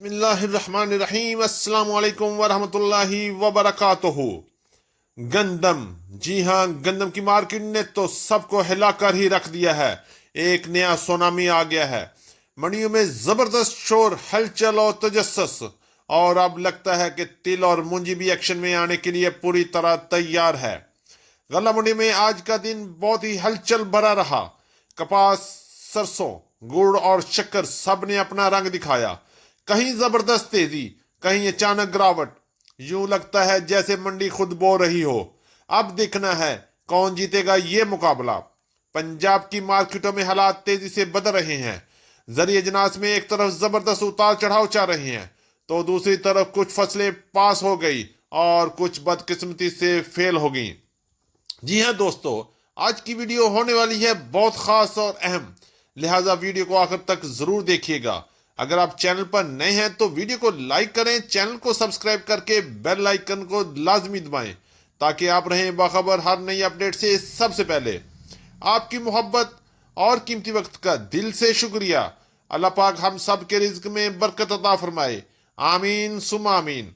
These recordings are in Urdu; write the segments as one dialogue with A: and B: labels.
A: بسم اللہ الرحمن الرحیم، السلام علیکم ورحمۃ اللہ وبرکاتہ۔ گندم، جی ہاں، گندم کی مارکیٹ نے تو سب کو ہلا کر ہی رکھ دیا ہے۔ ایک نیا سونامی آ گیا ہے۔ منڈیوں میں زبردست شور، ہلچل اور تجسس، اور اب لگتا ہے کہ تل اور مونجی بھی ایکشن میں آنے کے لیے پوری طرح تیار ہے۔ غلہ منڈی میں آج کا دن بہت ہی ہلچل بھرا رہا۔ کپاس، سرسوں، گڑ اور شکر سب نے اپنا رنگ دکھایا۔ کہیں زبردست تیزی، کہیں اچانک گراوٹ، یوں لگتا ہے جیسے منڈی خود بول رہی ہو اب دیکھنا ہے کون جیتے گا یہ مقابلہ۔ پنجاب کی مارکیٹوں میں حالات تیزی سے بدل رہے ہیں۔ زرعی اجناس میں ایک طرف زبردست اتار چڑھاؤ چل رہے ہیں تو دوسری طرف کچھ فصلیں پاس ہو گئی اور کچھ بدقسمتی سے فیل ہو گئیں۔ جی ہاں دوستو، آج کی ویڈیو ہونے والی ہے بہت خاص اور اہم، لہٰذا ویڈیو کو آخر تک ضرور دیکھیے گا۔ اگر آپ چینل پر نئے ہیں تو ویڈیو کو لائک کریں، چینل کو سبسکرائب کر کے بیل آئیکن کو لازمی دبائیں تاکہ آپ رہیں باخبر ہر نئی اپڈیٹ سے سب سے پہلے۔ آپ کی محبت اور قیمتی وقت کا دل سے شکریہ۔ اللہ پاک ہم سب کے رزق میں برکت عطا فرمائے، آمین ثم آمین۔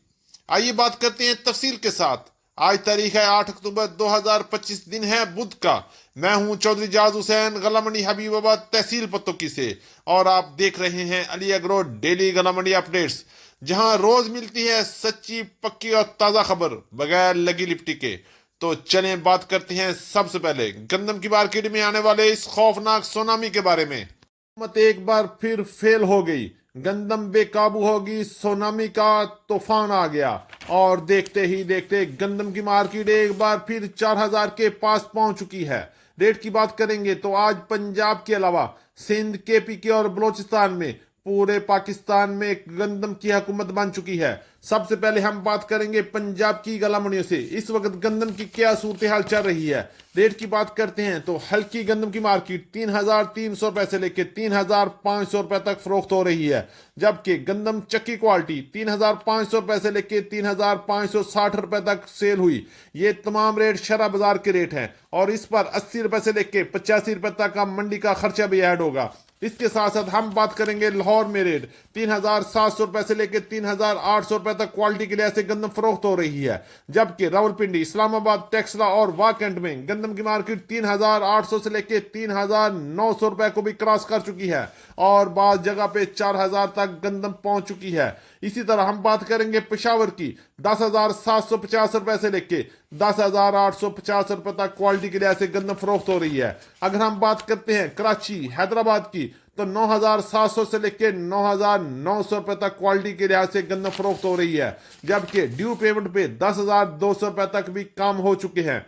A: آئیے بات کرتے ہیں تفصیل کے ساتھ۔ آج تاریخ ہے 8 اکتوبر 2025، دن ہے بدھ کا۔ میں ہوں چودھری جاز حسین، غلہ منڈی حبیب آباد، تحصیل پتوکی سے، اور آپ دیکھ رہے ہیں علی ایگرو ڈیلی غلہ منڈی اپڈیٹس، جہاں روز ملتی ہے سچی، پکی اور تازہ خبر بغیر لگی لپٹی کے۔ تو چلیں بات کرتے ہیں سب سے پہلے گندم کی مارکیٹ میں آنے والے اس خوفناک سونامی کے بارے میں۔ حکومت ایک بار پھر فیل ہو گئی، گندم بے قابو ہوگی، سونامی کا طوفان آ گیا، اور دیکھتے ہی دیکھتے گندم کی مارکیٹ ایک بار پھر 4,000 کے پاس پہنچ چکی ہے۔ ریٹ کی بات کریں گے تو آج پنجاب کے علاوہ سندھ، KPK اور بلوچستان میں پورے پاکستان میں گندم کی حکومت بن چکی ہے۔ سب سے پہلے ہم بات کریں گے پنجاب کی غلہ منڈیوں سے اس وقت گندم کی کیا صورتحال چل رہی ہے۔ ریٹ کی بات کرتے ہیں تو ہلکی گندم کی مارکیٹ 3,300 روپے سے لے کے 3,500 روپے تک فروخت ہو رہی ہے، جبکہ گندم چکی کوالٹی 3,500 روپے سے لے کے 3,560 روپے تک سیل ہوئی۔ یہ تمام ریٹ شرح بازار کے ریٹ ہیں، اور اس پر 80 روپے سے لے کے 85 روپے تک کا منڈی کا خرچہ بھی ایڈ ہوگا۔ اس کے ساتھ ساتھ ہم بات کریں گے لاہور میں ریٹ 3,700 روپے سے لے کے 3,800 روپے تک کوالٹی کے لحاظ سے گندم فروخت ہو رہی ہے، جبکہ راولپنڈی، اسلام آباد، ٹیکسلا اور واکنڈ میں گندم کی مارکیٹ 3,800 سے لے کے 3,900 روپے کو بھی کراس کر چکی ہے، اور بعض جگہ پہ 4,000 تک گندم پہنچ چکی ہے۔ اسی طرح ہم بات کریں گے پشاور کی 10,750 روپے سے لے کے 10,850 روپے تک کوالٹی کے لحاظ سے گندم فروخت ہو رہی ہے۔ اگر ہم بات کرتے ہیں کراچی، حیدرآباد کی تو 9,700 سے لے کے 9,900 روپے تک کوالٹی کے لحاظ سے گندم فروخت ہو رہی ہے، جبکہ ڈیو پیمنٹ پہ 10,200 روپے تک بھی کام ہو چکے ہیں۔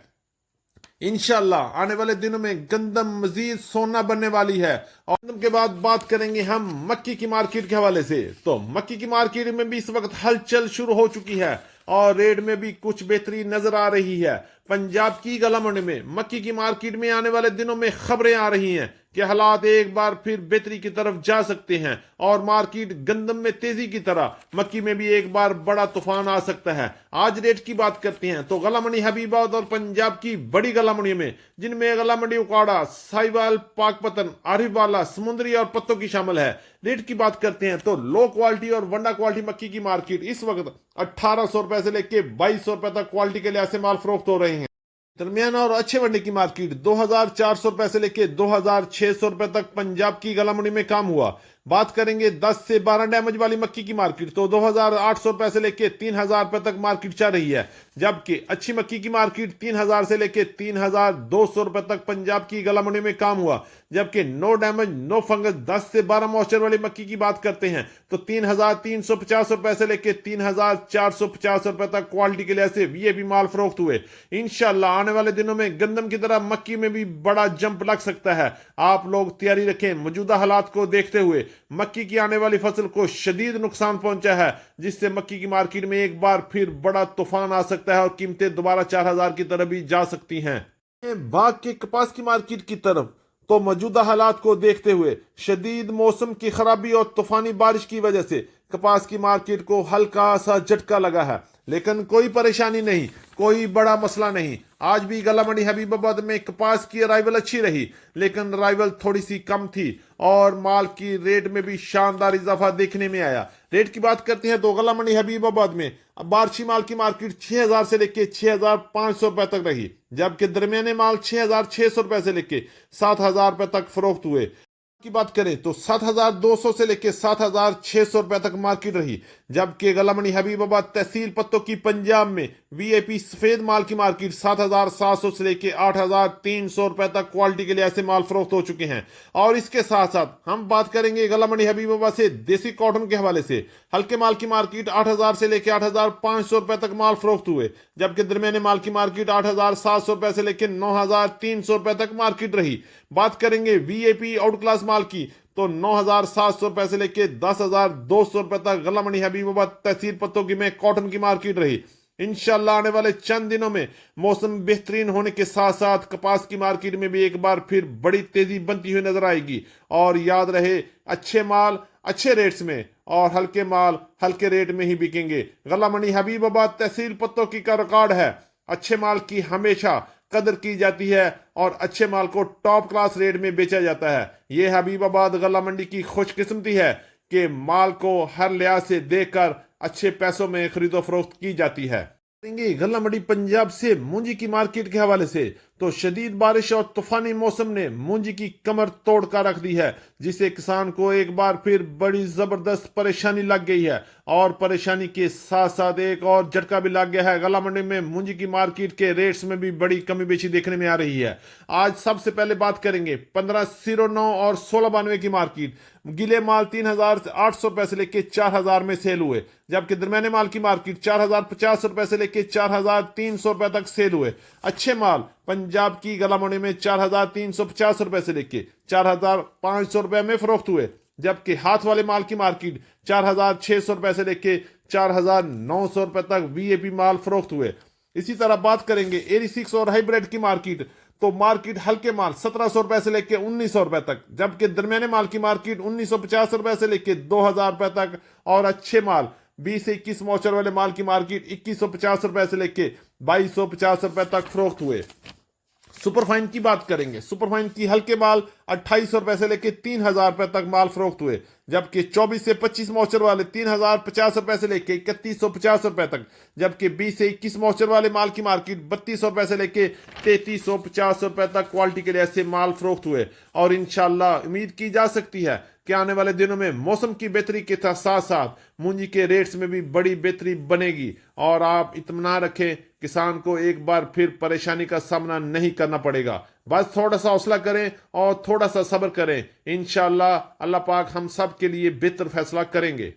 A: انشاءاللہ آنے والے دنوں میں گندم مزید سونا بننے والی ہے۔ اور گندم کے بعد بات کریں گے ہم مکی کی مارکیٹ کے حوالے سے، تو مکی کی مارکیٹ میں بھی اس وقت ہلچل شروع ہو چکی ہے اور ریٹ میں بھی کچھ بہتری نظر آ رہی ہے۔ پنجاب کی غلہ منڈی میں مکی کی مارکیٹ میں آنے والے دنوں میں خبریں آ رہی ہیں کہ حالات ایک بار پھر بہتری کی طرف جا سکتے ہیں، اور مارکیٹ گندم میں تیزی کی طرح مکی میں بھی ایک بار بڑا طوفان آ سکتا ہے۔ آج ریٹ کی بات کرتے ہیں تو غلہ منڈی حبیب آباد اور پنجاب کی بڑی غلہ منڈی میں، جن میں غلہ منڈی اکاڑا، ساہیوال، پاک پتن، عارف والا، سمندری اور پتوں کی شامل ہے۔ ریٹ کی بات کرتے ہیں تو لو کوالٹی اور ونڈا کوالٹی مکی کی مارکیٹ اس وقت 1,800 روپے سے لے کے 2,200 روپے تک کوالٹی کے لحاظ سے مال فروخت ہو رہے ہیں۔ درمیان اور اچھے ونڈے کی مارکیٹ 2,400 روپے سے لے کے 2,600 روپے تک پنجاب کی غلہ منڈی میں کام ہوا۔ بات کریں گے 10 سے 12 ڈیمیج والی مکی کی مارکیٹ تو 2,800 روپے سے لے کے 3,000 روپے تک مارکیٹ چل رہی ہے، جبکہ اچھی مکی کی مارکیٹ 3,000 سے لے کے 3,200 روپے تک پنجاب کی غلہ منڈی میں کام ہوا، جبکہ نو ڈیمیج نو فنگس 10 سے 12 موئسچر والی مکی کی بات کرتے ہیں تو 3,350 روپے سے لے کے 3,450 روپے تک کوالٹی کے لحاظ سے یہ بھی مال فروخت ہوئے۔ انشاءاللہ آنے والے دنوں میں گندم کی طرح مکی میں بھی بڑا جمپ لگ سکتا ہے۔ آپ لوگ تیاری رکھیں، موجودہ حالات کو دیکھتے ہوئے مکی کی آنے والی فصل کو شدید نقصان پہنچا ہے، جس سے مکی کی مارکیٹ میں ایک بار پھر بڑا طوفان آ سکتا ہے اور قیمتیں دوبارہ 4,000 کی طرف بھی جا سکتی ہیں۔ باغ کے کپاس کی مارکیٹ کی طرف تو موجودہ حالات کو دیکھتے ہوئے شدید موسم کی خرابی اور طوفانی بارش کی وجہ سے کپاس کی مارکیٹ کو ہلکا سا جھٹکا لگا ہے، لیکن کوئی پریشانی نہیں، کوئی بڑا مسئلہ نہیں۔ آج بھی غلہ منڈی حبیب آباد میں کپاس کی ارائیول اچھی رہی، لیکن ارائیول تھوڑی سی کم تھی، اور مال کی ریٹ میں بھی شاندار اضافہ دیکھنے میں آیا۔ ریٹ کی بات کرتے ہیں تو غلہ منڈی حبیب آباد میں بارشی مال کی مارکیٹ 6,000 سے لے کے 6,500 روپے تک رہی، جبکہ درمیانے مال 6,600 روپے سے لے کے 7,000 روپے تک فروخت ہوئے۔ کی بات کریں تو 7,200 سے لے کے 7,600 روپے تک مارکیٹ رہی، جبکہ غلہ منڈی حبیب آباد تحصیل پتوں کی پنجاب میں وی آئی پی سفید مال کی مارکیٹ 7,700 سے لے کے 8,300 روپے تک کوالٹی کے لحاظ سے مال فروخت ہو چکے ہیں۔ اور اس کے ساتھ ساتھ ہم بات کریں گے غلہ منڈی حبیب آباد سے دیسی کاٹن کے حوالے سے ہلکے مال کی مارکیٹ 8,000 سے لے کے 8,500 روپے تک مال فروخت ہوئے، جبکہ درمیانے مال کی مارکیٹ 8,700 روپے سے لے کے 9,300 روپے تک مارکیٹ رہی۔ بات کریں گے وی آئی پی آؤٹ کلاس مال کی تو 9,700 روپے سے لے کے 10,200 روپے تک غلہ منڈی حبیب آباد تحصیل پتوں کی میں کاٹن کی مارکیٹ رہی۔ انشاءاللہ آنے والے چند دنوں میں موسم بہترین ہونے کے ساتھ ساتھ کپاس کی مارکیٹ میں بھی ایک بار پھر بڑی تیزی بنتی ہوئی نظر آئے گی۔ اور یاد رہے، اچھے مال اچھے ریٹس میں اور ہلکے مال ہلکے ریٹ میں ہی بکیں گے۔ غلہ منڈی حبیب آباد تحصیل پتوں کی کا ریکارڈ ہے، اچھے مال کی ہمیشہ قدر کی جاتی ہے اور اچھے مال کو ٹاپ کلاس ریٹ میں بیچا جاتا ہے۔ یہ حبیب آباد غلہ منڈی کی خوش قسمتی ہے کہ مال کو ہر لحاظ سے دیکھ کر اچھے پیسوں میں خرید و فروخت کی جاتی ہے۔ غلہ منڈی پنجاب سے مونجی کی مارکیٹ کے حوالے سے تو شدید بارش اور طوفانی موسم نے مونجی کی کمر توڑ کر رکھ دی ہے، جسے کسان کو ایک بار پھر بڑی زبردست پریشانی لگ گئی ہے۔ اور پریشانی کے ساتھ ساتھ ایک اور جھٹکا بھی لگ گیا ہے، غلہ منڈی میں مونجی کی مارکیٹ کے ریٹس میں بھی بڑی کمی بیشی دیکھنے میں آ رہی ہے۔ آج سب سے پہلے بات کریں گے 1509 اور 1692 کی مارکیٹ۔ گیلے مال 3,800 روپے سے لے کے 4,000 میں سیل ہوئے، جبکہ درمیانے مال کی مارکیٹ 4,050 روپے سے لے کے 4,300 روپے تک سیل ہوئے۔ اچھے مال پنجاب کی غلہ منڈی میں 4,350 روپے سے لے کے 4,500 روپے میں فروخت ہوئے، جبکہ ہاتھ والے مال کی مارکیٹ 4,600 روپے سے لے کے 4,900 روپے تک وی اے پی مال فروخت ہوئے۔ اسی طرح بات کریں گے 86 اور ہائیبریڈ کی مارکیٹ تو مارکیٹ ہلکے مال 1,700 روپے سے لے کے 1,900 روپے تک، جبکہ درمیانے مال کی مارکیٹ 1,950 روپے سے لے کے 2,000 روپے تک، اور اچھے مال 20 سے 21 موچر والے مال کی مارکیٹ 2,150 روپے سے لے کے 2,250 روپے تک فروخت ہوئے۔ سپر فائن کی بات کریں گے، سپر فائن کی ہلکے مال 2,800 روپے سے لے کے 3,000 روپے تک مال فروخت ہوئے، جبکہ 24 سے 25 موچر والے 3,050 روپے سے لے کے 3,150 روپے تک، جبکہ 20 سے 21 موچر والے مال کی مارکیٹ 3,200 روپے سے لے کے 3,350 روپے تک کوالٹی کے لحاظ سے مال فروخت ہوئے۔ اور انشاءاللہ امید کی جا سکتی ہے کہ آنے والے دنوں میں موسم کی بہتری کے ساتھ ساتھ مونجی کے ریٹس میں بھی بڑی بہتری بنے گی، اور آپ اطمینان رکھیں، کسان کو ایک بار پھر پریشانی کا سامنا نہیں کرنا پڑے گا۔ بس تھوڑا سا حوصلہ کریں اور تھوڑا سا صبر کریں، انشاءاللہ اللہ پاک ہم سب کے لیے بہتر فیصلہ کریں گے۔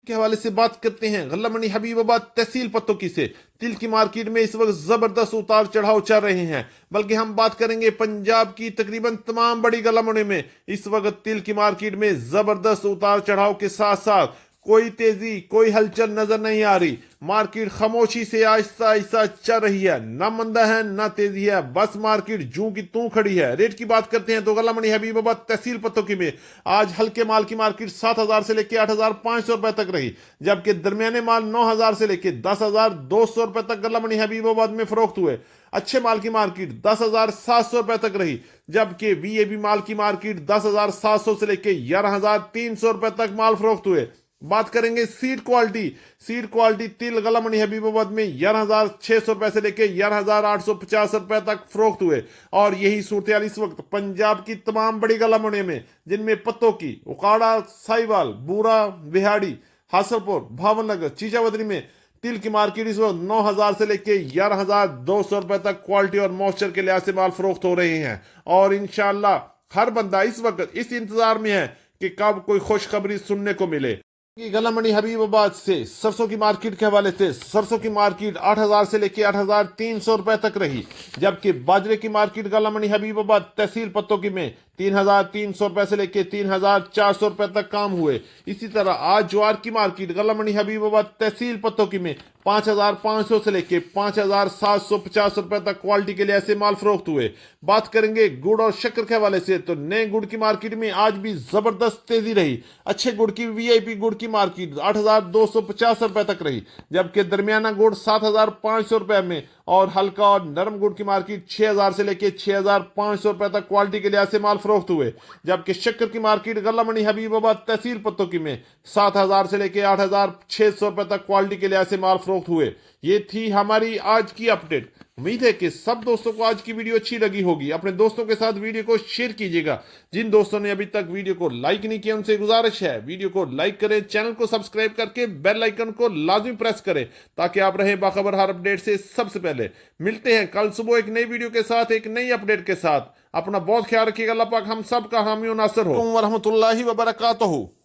A: کے حوالے سے بات کرتے ہیں غلہ منڈی حبیب آباد تحصیل پتوں کی سے تل کی مارکیٹ میں اس وقت زبردست اتار چڑھاؤ چل رہے ہیں، بلکہ ہم بات کریں گے پنجاب کی تقریباً تمام بڑی غلہ منڈی میں اس وقت تل کی مارکیٹ میں زبردست اتار چڑھاؤ کے ساتھ ساتھ کوئی تیزی کوئی ہلچل نظر نہیں آ رہی۔ مارکیٹ خاموشی سے آہستہ آہستہ چل رہی ہے، نہ مندہ ہے نہ تیزی ہے، بس مارکیٹ جوں کی توں کھڑی ہے۔ ریٹ کی بات کرتے ہیں تو غلہ منڈی حبیب آباد تحصیل پتوں کی میں آج ہلکے مال کی مارکیٹ 7,000 سے لے کے 8,500 روپے تک رہی، جبکہ درمیانے مال 9,000 سے لے کے 10,200 روپے تک غلہ منڈی حبیب آباد میں فروخت ہوئے۔ اچھے مال کی مارکیٹ 10,700 روپے تک رہی، جبکہ وی اے بی مال کی مارکیٹ 10,700 سے لے کے 11,300 روپے تک مال فروخت ہوئے۔ بات کریں گے سیڈ کوالٹی تل غلہ منڈی حبیب آباد میں 11,600 روپے سے لے کے 11,850 روپے تک فروخت ہوئے۔ اور یہی صورتحال اس وقت پنجاب کی تمام بڑی غلہ منڈی میں، جن میں پتوں کی اکاڑا، سائیوال، بورا، بہاڑی، حاصل پور، بھاون نگر، چیچا ودری میں تل کی مارکیٹ اس وقت 9,000 سے لے کے 11,200 روپے تک کوالٹی اور موئسچر کے لحاظ سے مال فروخت ہو رہے ہیں۔ اور انشاءاللہ ہر بندہ اس وقت اس انتظار میں ہے کہ کب کوئی خوشخبری سننے کو ملے۔ غلہ منڈی حبیب آباد سے سرسوں کی مارکیٹ کے حوالے سے سرسوں کی مارکیٹ 8,000 سے لے کے 8,300 روپے تک رہی، جبکہ باجرے کی مارکیٹ غلہ منڈی حبیب آباد تحصیل پتوں کی میں 3,300 روپے سے لے کے 3,400 روپے تک کام ہوئے۔ اسی طرح آج جوار کی مارکیٹ غلہ منڈی حبیب آباد تحصیل پتوں کی میں 5,500 سے لے کے 5,750 روپے تک کوالٹی کے لحاظ سے مال فروخت ہوئے۔ بات کریں گے گڑ اور شکر کے حوالے سے تو نئے گڑ کی مارکیٹ میں آج بھی زبردست تیزی رہی۔ اچھے گڑ کی وی آئی پی گڑ کی مارکیٹ 8,250 روپے تک رہی، جبکہ درمیانہ گڑ 7,500 روپے میں اور ہلکا اور نرم گڑ کی مارکیٹ 6,000 سے لے کے 6,500 روپے تک کوالٹی کے لحاظ سے مال فروخت ہوئے، جبکہ شکر کی مارکیٹ غلہ منڈی حبیب آباد تحصیل پتوکی میں 7,000 سے لے کے 8,600 روپے تک کوالٹی کے لحاظ سے مال فروخت ہوئے۔ یہ تھی ہماری آج کی اپڈیٹ۔ امید ہے کہ سب دوستوں کو آج کی ویڈیو اچھی لگی ہوگی۔ اپنے دوستوں کے ساتھ ویڈیو کو شیئر کیجیے گا۔ جن دوستوں نے ابھی تک ویڈیو کو لائک نہیں کیا ان سے گزارش ہے ویڈیو کو لائک کریں، چینل کو سبسکرائب کر کے بیل آئیکن کو لازمی پریس کریں تاکہ آپ رہیں باخبر ہر اپڈیٹ سے سب سے پہلے۔ ملتے ہیں کل صبح ایک نئی ویڈیو کے ساتھ، ایک نئی اپڈیٹ کے ساتھ۔ اپنا بہت خیال رکھیے گا۔ اللہ پاک ہم سب کا حامی و ناصر ہو۔ ورحمۃ اللہ وبرکاتہ۔